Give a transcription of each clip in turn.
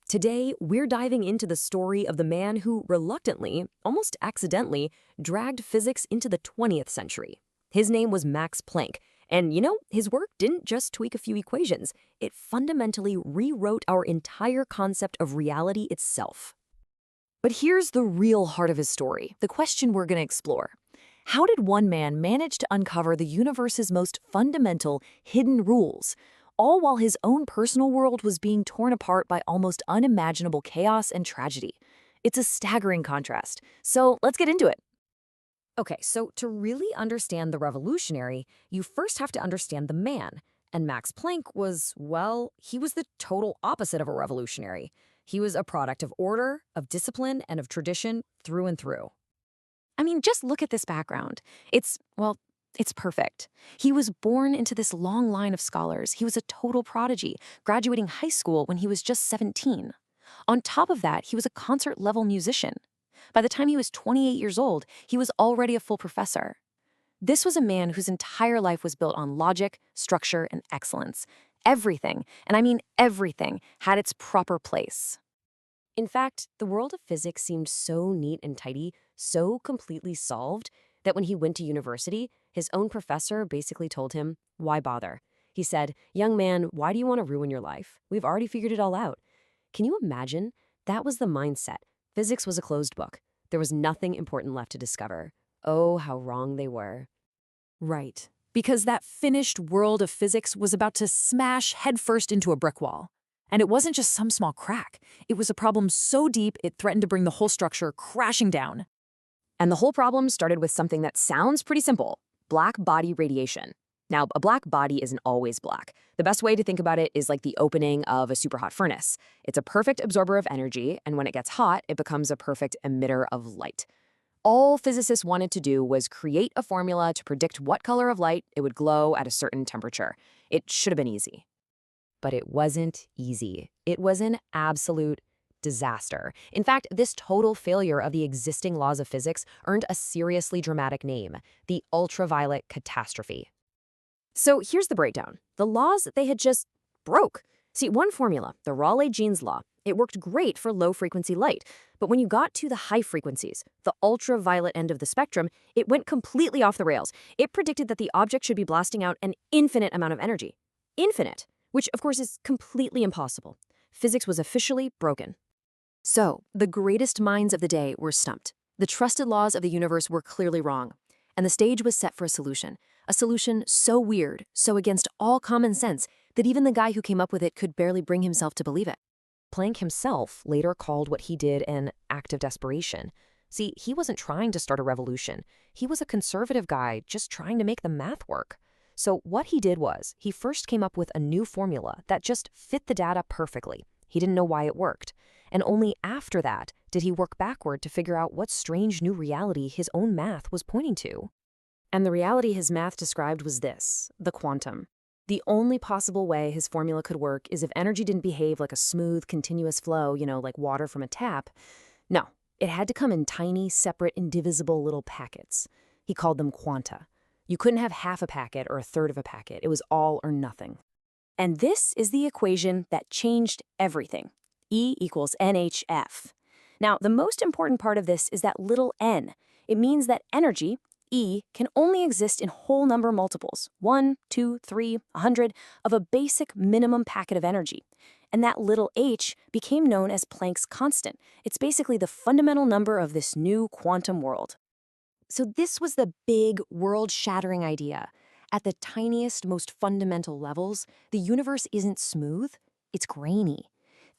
Today, we're diving into the story of the man who reluctantly, almost accidentally, dragged physics into the 20th century. His name was Max Planck, and his work didn't just tweak a few equations, it fundamentally rewrote our entire concept of reality itself. But here's the real heart of his story, the question we're going to explore. How did one man manage to uncover the universe's most fundamental, hidden rules, all while his own personal world was being torn apart by almost unimaginable chaos and tragedy? It's a staggering contrast. So let's get into it. Okay, so to really understand the revolutionary, you first have to understand the man. And Max Planck was, well, he was the total opposite of a revolutionary. He was a product of order, of discipline, and of tradition through and through. I mean, just look at this background. It's perfect. He was born into this long line of scholars. He was a total prodigy, graduating high school when he was just 17. On top of that, he was a concert-level musician. By the time he was 28 years old, he was already a full professor. This was a man whose entire life was built on logic, structure, and excellence. Everything, and I mean everything, had its proper place. In fact, the world of physics seemed so neat and tidy, so completely solved, that when he went to university, his own professor basically told him, why bother? He said, young man, why do you want to ruin your life? We've already figured it all out. Can you imagine? That was the mindset. Physics was a closed book. There was nothing important left to discover. Oh, how wrong they were. Right. Because that finished world of physics was about to smash headfirst into a brick wall. And it wasn't just some small crack. It was a problem so deep it threatened to bring the whole structure crashing down. And the whole problem started with something that sounds pretty simple: black body radiation. Now, a black body isn't always black. The best way to think about it is like the opening of a super hot furnace. It's a perfect absorber of energy, and when it gets hot, it becomes a perfect emitter of light. All physicists wanted to do was create a formula to predict what color of light it would glow at a certain temperature. It should have been easy. But it wasn't easy. It was an absolute disaster. In fact, this total failure of the existing laws of physics earned a seriously dramatic name: the ultraviolet catastrophe. So here's the breakdown. The laws they had just broke. See, one formula, the Rayleigh-Jeans law, it worked great for low-frequency light. But when you got to the high frequencies, the ultraviolet end of the spectrum, it went completely off the rails. It predicted that the object should be blasting out an infinite amount of energy. Infinite. Which, of course, is completely impossible. Physics was officially broken. So, the greatest minds of the day were stumped. The trusted laws of the universe were clearly wrong. And the stage was set for a solution so weird, so against all common sense, that even the guy who came up with it could barely bring himself to believe it. Planck himself later called what he did an act of desperation. See, he wasn't trying to start a revolution. He was a conservative guy just trying to make the math work. So what he did was, he first came up with a new formula that just fit the data perfectly. He didn't know why it worked. And only after that did he work backward to figure out what strange new reality his own math was pointing to. And the reality his math described was this: the quantum. The only possible way his formula could work is if energy didn't behave like a smooth, continuous flow, like water from a tap. No, it had to come in tiny, separate, indivisible little packets. He called them quanta. You couldn't have half a packet or a third of a packet. It was all or nothing. And this is the equation that changed everything. E equals NHF. Now, the most important part of this is that little n. It means that energy, E, can only exist in whole number multiples, 1, 2, 3, 100, of a basic minimum packet of energy. And that little h became known as Planck's constant. It's basically the fundamental number of this new quantum world. So this was the big, world-shattering idea. At the tiniest, most fundamental levels, the universe isn't smooth, it's grainy.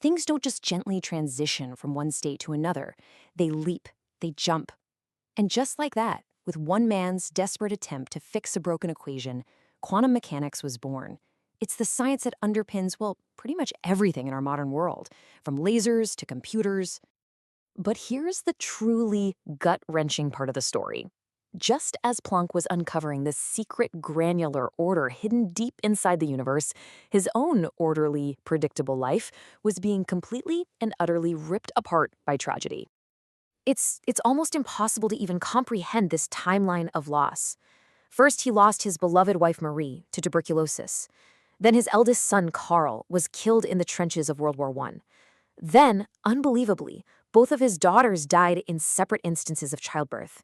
Things don't just gently transition from one state to another. They leap, they jump. And just like that, with one man's desperate attempt to fix a broken equation, quantum mechanics was born. It's the science that underpins, well, pretty much everything in our modern world, from lasers to computers. But here's the truly gut-wrenching part of the story. Just as Planck was uncovering this secret granular order hidden deep inside the universe, his own orderly, predictable life was being completely and utterly ripped apart by tragedy. It's almost impossible to even comprehend this timeline of loss. First, he lost his beloved wife Marie to tuberculosis. Then his eldest son, Carl, was killed in the trenches of World War I. Then, unbelievably, both of his daughters died in separate instances of childbirth.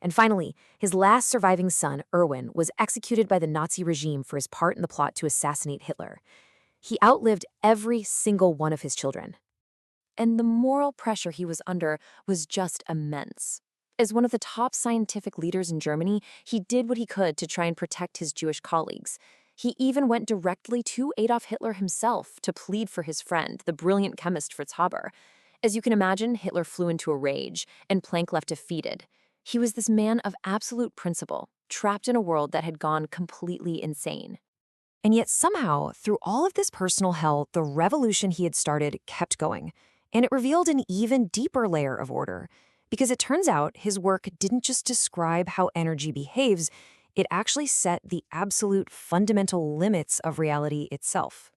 And finally, his last surviving son, Erwin, was executed by the Nazi regime for his part in the plot to assassinate Hitler. He outlived every single one of his children. And the moral pressure he was under was just immense. As one of the top scientific leaders in Germany, he did what he could to try and protect his Jewish colleagues. He even went directly to Adolf Hitler himself to plead for his friend, the brilliant chemist Fritz Haber. As you can imagine, Hitler flew into a rage, and Planck left defeated. He was this man of absolute principle, trapped in a world that had gone completely insane. And yet somehow, through all of this personal hell, the revolution he had started kept going. And it revealed an even deeper layer of order. Because it turns out his work didn't just describe how energy behaves, it actually set the absolute fundamental limits of reality itself.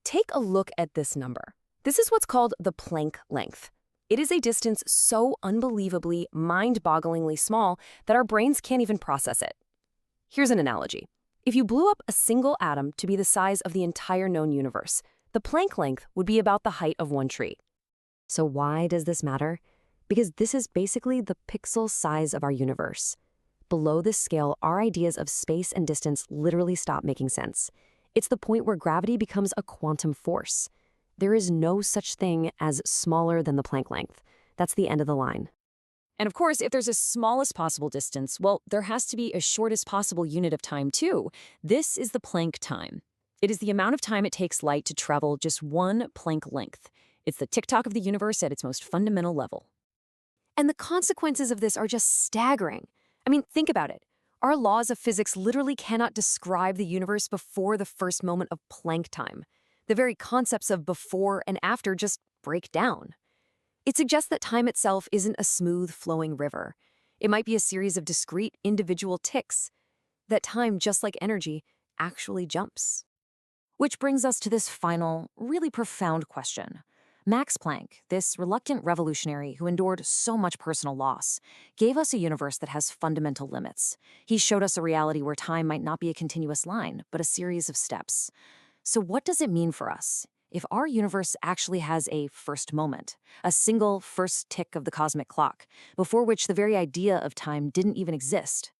Take a look at this number. This is what's called the Planck length. It is a distance so unbelievably, mind-bogglingly small that our brains can't even process it. Here's an analogy. If you blew up a single atom to be the size of the entire known universe, the Planck length would be about the height of one tree. So why does this matter? Because this is basically the pixel size of our universe. Below this scale, our ideas of space and distance literally stop making sense. It's the point where gravity becomes a quantum force. There is no such thing as smaller than the Planck length. That's the end of the line. And of course, if there's a smallest possible distance, well, there has to be a shortest possible unit of time too. This is the Planck time. It is the amount of time it takes light to travel just one Planck length. It's the tick-tock of the universe at its most fundamental level. And the consequences of this are just staggering. I mean, think about it. Our laws of physics literally cannot describe the universe before the first moment of Planck time. The very concepts of before and after just break down. It suggests that time itself isn't a smooth, flowing river. It might be a series of discrete, individual ticks. That time, just like energy, actually jumps. Which brings us to this final, really profound question. Max Planck, this reluctant revolutionary who endured so much personal loss, gave us a universe that has fundamental limits. He showed us a reality where time might not be a continuous line, but a series of steps. So what does it mean for us? If our universe actually has a first moment, a single first tick of the cosmic clock, before which the very idea of time didn't even exist,